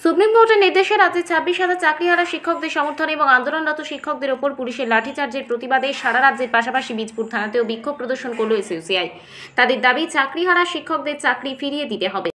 Supreme কোর্টের নির্দেশে রাজ্যে 26,000 চাকরিহারা শিক্ষকদের সমর্থনে এবং আন্দোলনরত শিক্ষকদের ওপর পুলিশের লাঠিচার্জের প্রতিবাদে সারা রাজ্যের পাশাপাশি বীজপুর থানাতেও বিক্ষোভ প্রদর্শন করল এসইউসিআই। তাদের দাবি, চাকরিহারা শিক্ষকদের চাকরি ফিরিয়ে দিতে হবে।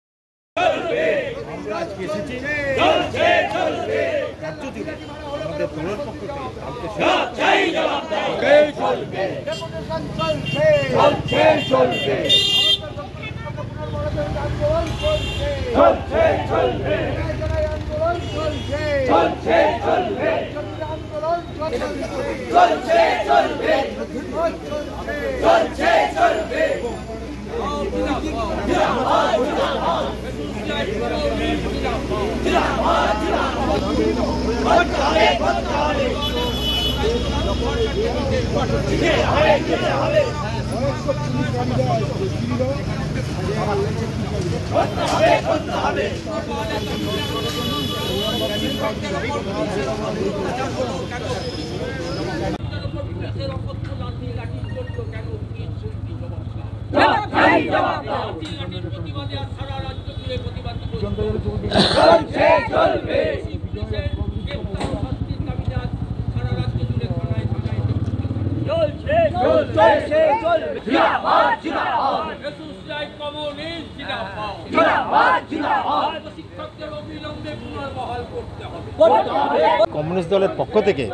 কমিউনিস্ট দলের পক্ষ থেকে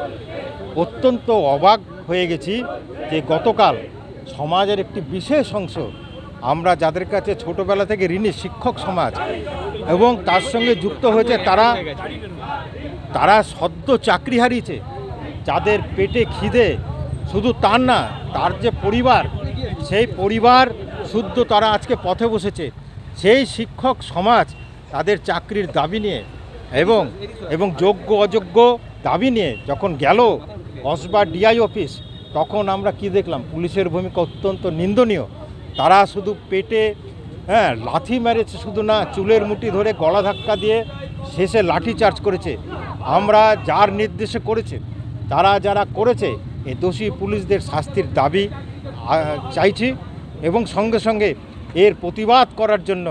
অত্যন্ত অবাক হয়ে গেছি যে গতকাল সমাজের একটি বিশেষ অংশ, আমরা যাদের কাছে ছোটবেলা থেকে ঋণী শিক্ষক সমাজ এবং তার সঙ্গে যুক্ত হয়েছে, তারা সদ্য চাকরি হারিয়েছে, যাদের পেটে খিদে, শুধু তার না, তার যে পরিবার, সেই পরিবার শুদ্ধ তারা আজকে পথে বসেছে। সেই শিক্ষক সমাজ তাদের চাকরির দাবি নিয়ে এবং যোগ্য অযোগ্য দাবি নিয়ে যখন গেল কসবা ডিআই অফিস, তখন আমরা কি দেখলাম? পুলিশের ভূমিকা অত্যন্ত নিন্দনীয়। তারা শুধু পেটে লাথি মেরেছে, শুধু না, চুলের মুঠি ধরে গলা ধাক্কা দিয়ে শেষে লাঠি চার্জ করেছে। আমরা যার নির্দেশে করেছে, যারা করেছে, এই দোষী পুলিশদের শাস্তির দাবি চাইছি এবং সঙ্গে সঙ্গে এর প্রতিবাদ করার জন্য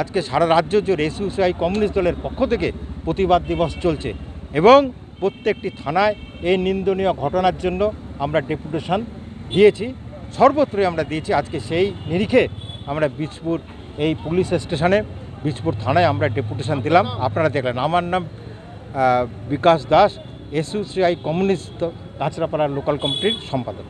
আজকে সারা রাজ্য জুড়ে এসইউসিআই কমিউনিস্ট দলের পক্ষ থেকে প্রতিবাদ দিবস চলছে এবং প্রত্যেকটি থানায় এই নিন্দনীয় ঘটনার জন্য আমরা ডেপুটেশন দিয়েছি, সর্বত্রই আমরা দিয়েছি। আজকে সেই নিরিখে আমরা বীজপুর এই পুলিশ স্টেশনে, বীজপুর থানায় আমরা ডেপুটেশন দিলাম। আপনারা দেখলেন। আমার নাম বিকাশ দাস, এসইউসিআই কমিউনিস্ট কাঁচরাপাড়ার লোকাল কমিটির সম্পাদক।